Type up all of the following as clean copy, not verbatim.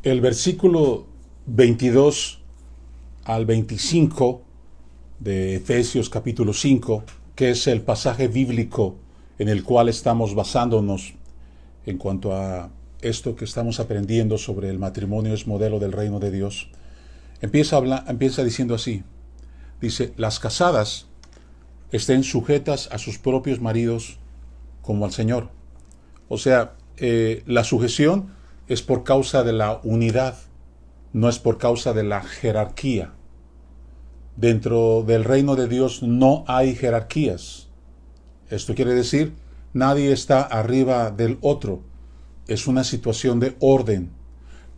El versículo 22 al 25 de Efesios capítulo 5, que es el pasaje bíblico en el cual estamos basándonos en cuanto a esto que estamos aprendiendo sobre el matrimonio es modelo del reino de Dios, empieza diciendo así. Dice, las casadas estén sujetas a sus propios maridos como al Señor. O sea, la sujeción es por causa de la unidad, no es por causa de la jerarquía. Dentro del reino de Dios no hay jerarquías. Esto quiere decir, nadie está arriba del otro. Es una situación de orden.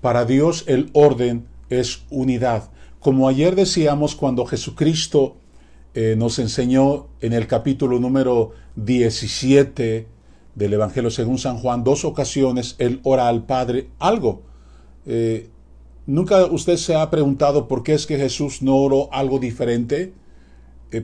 Para Dios el orden es unidad. Como ayer decíamos cuando Jesucristo nos enseñó en el capítulo número 17 del Evangelio según San Juan, 2 ocasiones Él ora al Padre algo. ¿Nunca usted se ha preguntado por qué es que Jesús no oró algo diferente?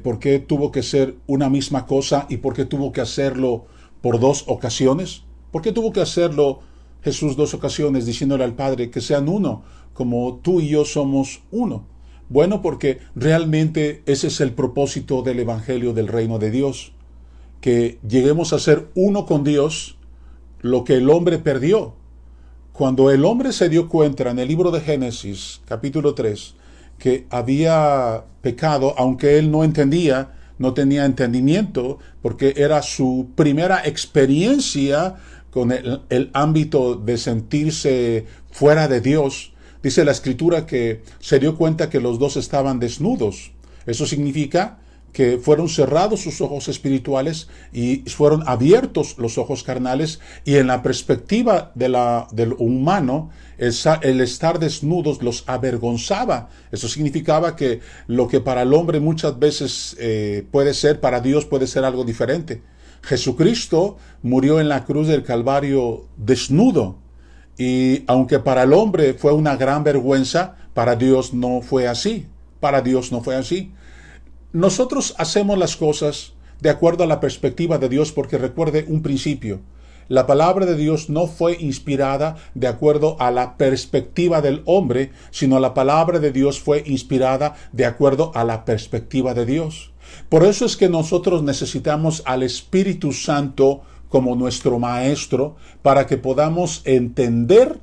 ¿Por qué tuvo que ser una misma cosa y por qué tuvo que hacerlo por 2 ocasiones? ¿Por qué tuvo que hacerlo Jesús 2 ocasiones diciéndole al Padre que sean uno, como tú y yo somos uno? Bueno, porque realmente ese es el propósito del Evangelio del Reino de Dios, que lleguemos a ser uno con Dios, lo que el hombre perdió. Cuando el hombre se dio cuenta en el libro de Génesis, capítulo 3, que había pecado, aunque él no entendía, no tenía entendimiento, porque era su primera experiencia con el ámbito de sentirse fuera de Dios. Dice la Escritura que se dio cuenta que los dos estaban desnudos. Eso significa que fueron cerrados sus ojos espirituales y fueron abiertos los ojos carnales, y en la perspectiva del humano, el estar desnudos los avergonzaba. Eso significaba que lo que para el hombre muchas veces puede ser, para Dios puede ser algo diferente. Jesucristo murió en la cruz del Calvario desnudo, y aunque para el hombre fue una gran vergüenza, para Dios no fue así. Para Dios no fue así. Nosotros hacemos las cosas de acuerdo a la perspectiva de Dios, porque recuerde un principio. La palabra de Dios no fue inspirada de acuerdo a la perspectiva del hombre, sino la palabra de Dios fue inspirada de acuerdo a la perspectiva de Dios. Por eso es que nosotros necesitamos al Espíritu Santo como nuestro maestro, para que podamos entender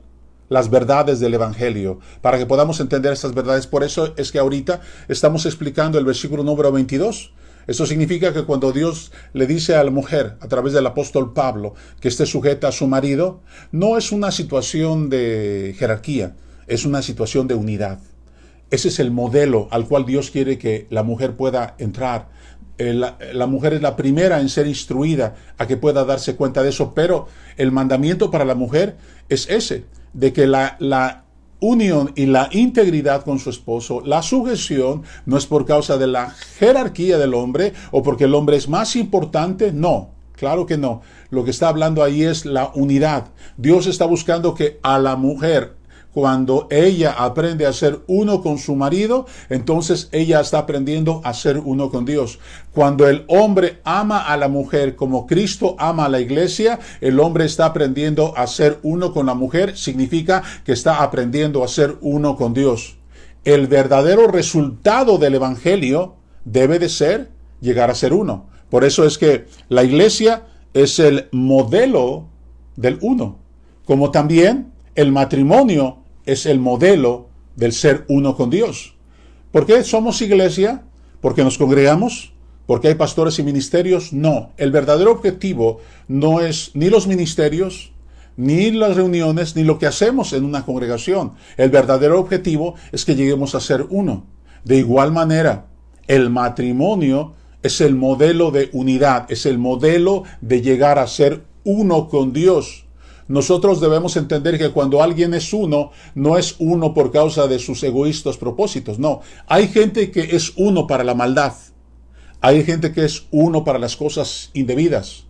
las verdades del Evangelio, para que podamos entender estas verdades. Por eso es que ahorita estamos explicando el versículo número 22. Eso significa que cuando Dios le dice a la mujer, a través del apóstol Pablo, que esté sujeta a su marido, no es una situación de jerarquía, es una situación de unidad. Ese es el modelo al cual Dios quiere que la mujer pueda entrar. La mujer es la primera en ser instruida a que pueda darse cuenta de eso, pero el mandamiento para la mujer es ese, de que la unión y la integridad con su esposo, la sujeción, no es por causa de la jerarquía del hombre o porque el hombre es más importante, no, claro que no. Lo que está hablando ahí es la unidad. Dios está buscando que a la mujer, cuando ella aprende a ser uno con su marido, entonces ella está aprendiendo a ser uno con Dios. Cuando el hombre ama a la mujer como Cristo ama a la iglesia, el hombre está aprendiendo a ser uno con la mujer, significa que está aprendiendo a ser uno con Dios. El verdadero resultado del Evangelio debe de ser llegar a ser uno. Por eso es que la iglesia es el modelo del uno, como también el matrimonio es el modelo del ser uno con Dios. ¿Por qué somos iglesia? ¿Porque nos congregamos? ¿Porque hay pastores y ministerios? No. El verdadero objetivo no es ni los ministerios, ni las reuniones, ni lo que hacemos en una congregación. El verdadero objetivo es que lleguemos a ser uno. De igual manera, el matrimonio es el modelo de unidad, es el modelo de llegar a ser uno con Dios. Nosotros debemos entender que cuando alguien es uno, no es uno por causa de sus egoístas propósitos, no. Hay gente que es uno para la maldad. Hay gente que es uno para las cosas indebidas.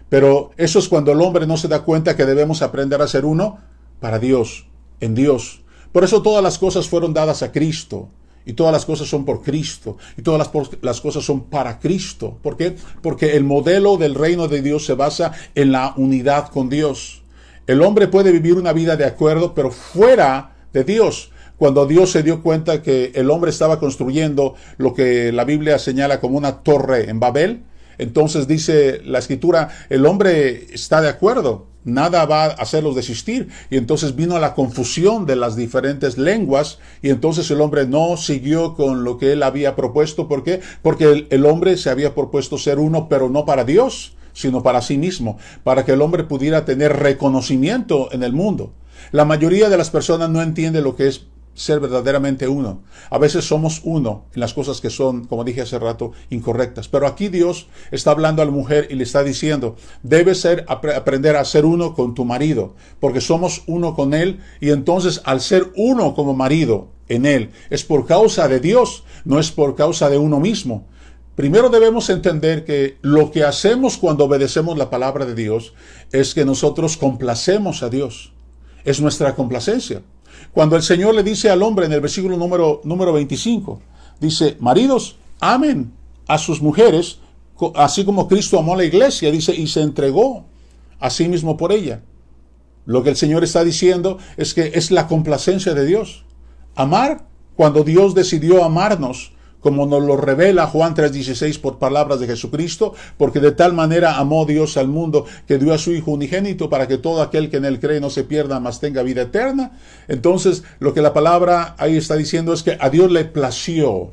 Pero eso es cuando el hombre no se da cuenta que debemos aprender a ser uno para Dios, en Dios. Por eso todas las cosas fueron dadas a Cristo. Y todas las cosas son por Cristo. Y todas las cosas son para Cristo. ¿Por qué? Porque el modelo del reino de Dios se basa en la unidad con Dios. El hombre puede vivir una vida de acuerdo, pero fuera de Dios. Cuando Dios se dio cuenta que el hombre estaba construyendo lo que la Biblia señala como una torre en Babel, entonces dice la Escritura, el hombre está de acuerdo, nada va a hacerlos desistir. Y entonces vino la confusión de las diferentes lenguas, y entonces el hombre no siguió con lo que él había propuesto. ¿Por qué? Porque el hombre se había propuesto ser uno, pero no para Dios, sino para sí mismo, para que el hombre pudiera tener reconocimiento en el mundo. La mayoría de las personas no entiende lo que es ser verdaderamente uno. A veces somos uno en las cosas que son, como dije hace rato, incorrectas. Pero aquí Dios está hablando a la mujer y le está diciendo, debes aprender a ser uno con tu marido, porque somos uno con él, y entonces al ser uno como marido en él, es por causa de Dios, no es por causa de uno mismo. Primero debemos entender que lo que hacemos cuando obedecemos la palabra de Dios es que nosotros complacemos a Dios. Es nuestra complacencia. Cuando el Señor le dice al hombre en el versículo número 25, dice, maridos, amen a sus mujeres, así como Cristo amó a la iglesia, dice, y se entregó a sí mismo por ella. Lo que el Señor está diciendo es que es la complacencia de Dios. Amar, cuando Dios decidió amarnos, como nos lo revela Juan 3:16 por palabras de Jesucristo, porque de tal manera amó Dios al mundo que dio a su Hijo unigénito para que todo aquel que en él cree no se pierda, mas tenga vida eterna. Entonces, lo que la palabra ahí está diciendo es que a Dios le plació,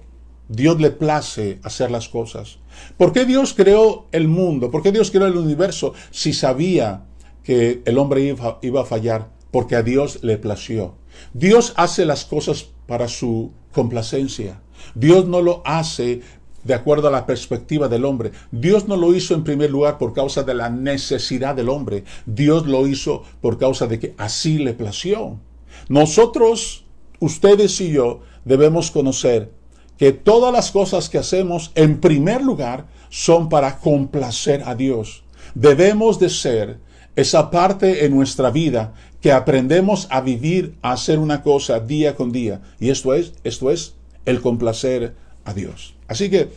Dios le place hacer las cosas. ¿Por qué Dios creó el mundo? ¿Por qué Dios creó el universo si sabía que el hombre iba a fallar? Porque a Dios le plació. Dios hace las cosas para su complacencia. Dios no lo hace de acuerdo a la perspectiva del hombre. Dios no lo hizo en primer lugar por causa de la necesidad del hombre. Dios lo hizo por causa de que así le plació. Nosotros, ustedes y yo, debemos conocer que todas las cosas que hacemos en primer lugar son para complacer a Dios. Debemos de ser esa parte en nuestra vida que aprendemos a vivir, a hacer una cosa día con día. Y esto es el complacer a Dios. Así que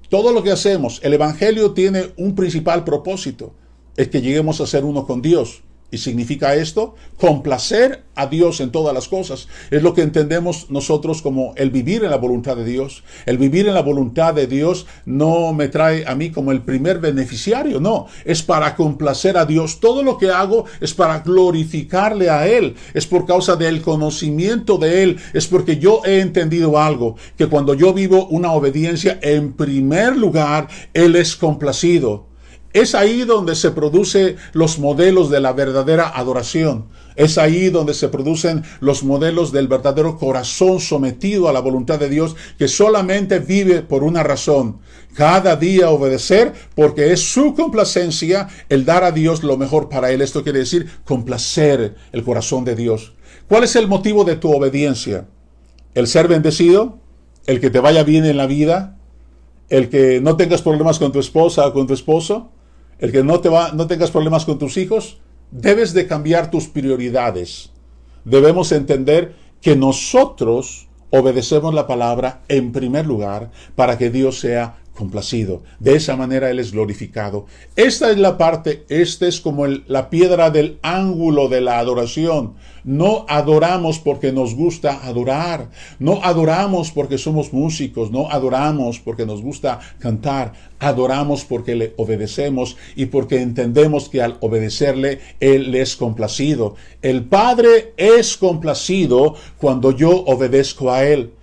todo lo que hacemos, el Evangelio tiene un principal propósito, es que lleguemos a ser uno con Dios. ¿Y significa esto? Complacer a Dios en todas las cosas. Es lo que entendemos nosotros como el vivir en la voluntad de Dios. El vivir en la voluntad de Dios no me trae a mí como el primer beneficiario, no. Es para complacer a Dios. Todo lo que hago es para glorificarle a Él. Es por causa del conocimiento de Él. Es porque yo he entendido algo, que cuando yo vivo una obediencia, en primer lugar, Él es complacido. Es ahí donde se producen los modelos de la verdadera adoración. Es ahí donde se producen los modelos del verdadero corazón sometido a la voluntad de Dios, que solamente vive por una razón: cada día obedecer, porque es su complacencia el dar a Dios lo mejor para él. Esto quiere decir complacer el corazón de Dios. ¿Cuál es el motivo de tu obediencia? ¿El ser bendecido? ¿El que te vaya bien en la vida? ¿El que no tengas problemas con tu esposa o con tu esposo? ¿El que no tengas problemas con tus hijos? Debes de cambiar tus prioridades. Debemos entender que nosotros obedecemos la palabra en primer lugar para que Dios sea complacido. De esa manera Él es glorificado. Esta es la parte, esta es como la piedra del ángulo de la adoración. No adoramos porque nos gusta adorar. No adoramos porque somos músicos. No adoramos porque nos gusta cantar. Adoramos porque le obedecemos y porque entendemos que al obedecerle, Él es complacido. El Padre es complacido cuando yo obedezco a Él.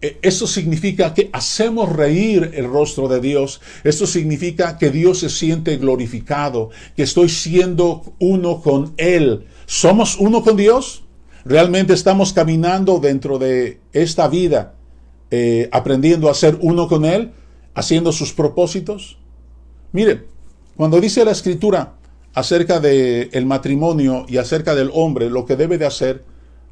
Esto significa que hacemos reír el rostro de Dios. Esto significa que Dios se siente glorificado, que estoy siendo uno con Él. ¿Somos uno con Dios? ¿Realmente estamos caminando dentro de esta vida, aprendiendo a ser uno con Él, haciendo sus propósitos? Mire, cuando dice la Escritura acerca del matrimonio y acerca del hombre, lo que debe de hacer,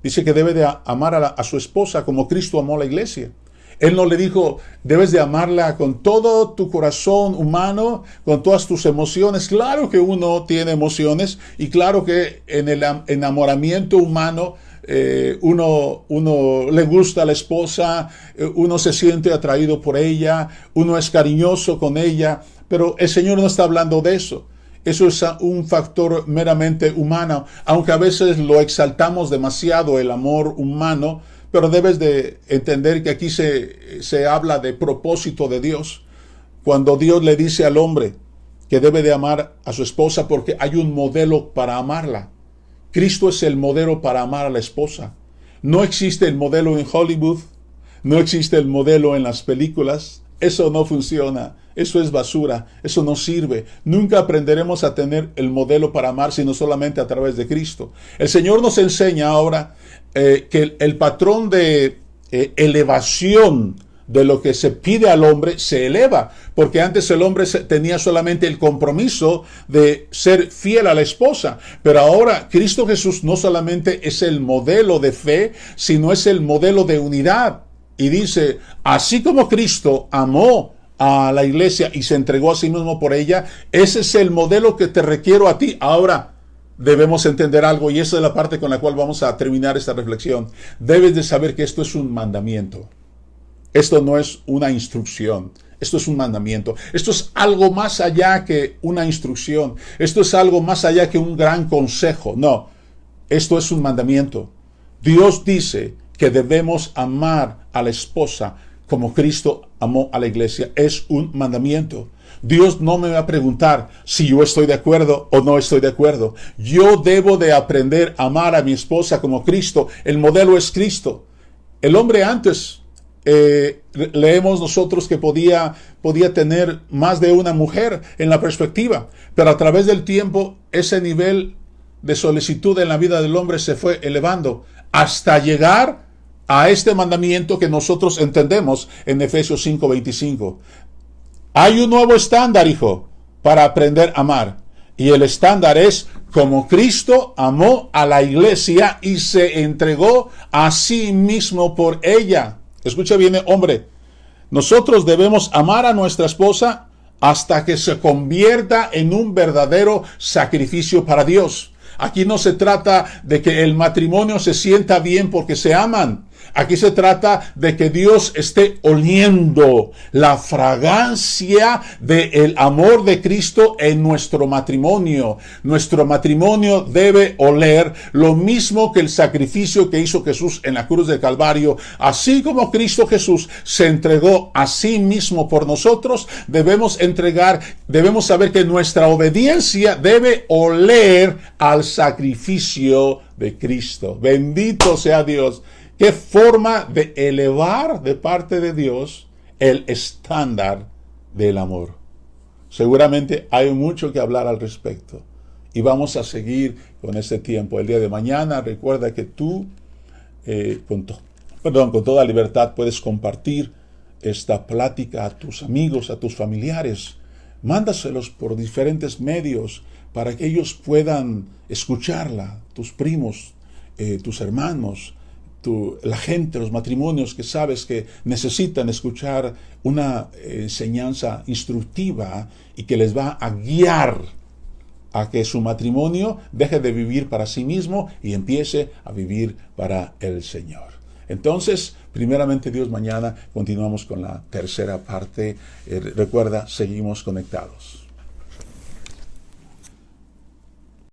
dice que debe de amar a su esposa como Cristo amó a la iglesia. Él no le dijo, debes de amarla con todo tu corazón humano, con todas tus emociones. Claro que uno tiene emociones y claro que en el enamoramiento humano uno le gusta a la esposa, uno se siente atraído por ella, uno es cariñoso con ella, pero el Señor no está hablando de eso. Eso es un factor meramente humano, aunque a veces lo exaltamos demasiado, el amor humano, pero debes de entender que aquí se habla de propósito de Dios. Cuando Dios le dice al hombre que debe de amar a su esposa porque hay un modelo para amarla. Cristo es el modelo para amar a la esposa. No existe el modelo en Hollywood, no existe el modelo en las películas. Eso no funciona, eso es basura, eso no sirve. Nunca aprenderemos a tener el modelo para amar sino solamente a través de Cristo. El Señor nos enseña ahora que el patrón de elevación de lo que se pide al hombre se eleva, porque antes el hombre tenía solamente el compromiso de ser fiel a la esposa, pero ahora Cristo Jesús no solamente es el modelo de fe, sino es el modelo de unidad. Y dice, así como Cristo amó a la iglesia y se entregó a sí mismo por ella, ese es el modelo que te requiero a ti. Ahora debemos entender algo, y esa es la parte con la cual vamos a terminar esta reflexión. Debes de saber que esto es un mandamiento. Esto no es una instrucción. Esto es un mandamiento. Esto es algo más allá que una instrucción. Esto es algo más allá que un gran consejo. No, esto es un mandamiento. Dios dice que debemos amar a la esposa como Cristo amó a la iglesia. Es un mandamiento. Dios no me va a preguntar si yo estoy de acuerdo o no estoy de acuerdo. Yo debo de aprender a amar a mi esposa como Cristo. El modelo es Cristo. El hombre antes, leemos nosotros que podía tener más de una mujer en la perspectiva, pero a través del tiempo ese nivel de solicitud en la vida del hombre se fue elevando hasta llegar a este mandamiento que nosotros entendemos en Efesios 5:25. Hay un nuevo estándar, hijo, para aprender a amar. Y el estándar es como Cristo amó a la iglesia y se entregó a sí mismo por ella. Escucha bien, hombre. Nosotros debemos amar a nuestra esposa hasta que se convierta en un verdadero sacrificio para Dios. Aquí no se trata de que el matrimonio se sienta bien porque se aman. Aquí se trata de que Dios esté oliendo la fragancia del amor de Cristo en nuestro matrimonio. Nuestro matrimonio debe oler lo mismo que el sacrificio que hizo Jesús en la cruz del Calvario. Así como Cristo Jesús se entregó a sí mismo por nosotros, debemos saber que nuestra obediencia debe oler al sacrificio de Cristo. Bendito sea Dios. ¿Qué forma de elevar de parte de Dios el estándar del amor? Seguramente hay mucho que hablar al respecto. Y vamos a seguir con este tiempo. El día de mañana, recuerda que tú, con toda libertad, puedes compartir esta plática a tus amigos, a tus familiares. Mándaselos por diferentes medios para que ellos puedan escucharla. Tus primos, tus hermanos, la gente, los matrimonios que sabes que necesitan escuchar una enseñanza instructiva y que les va a guiar a que su matrimonio deje de vivir para sí mismo y empiece a vivir para el Señor. Entonces, primeramente Dios, mañana continuamos con la tercera parte. Recuerda, seguimos conectados.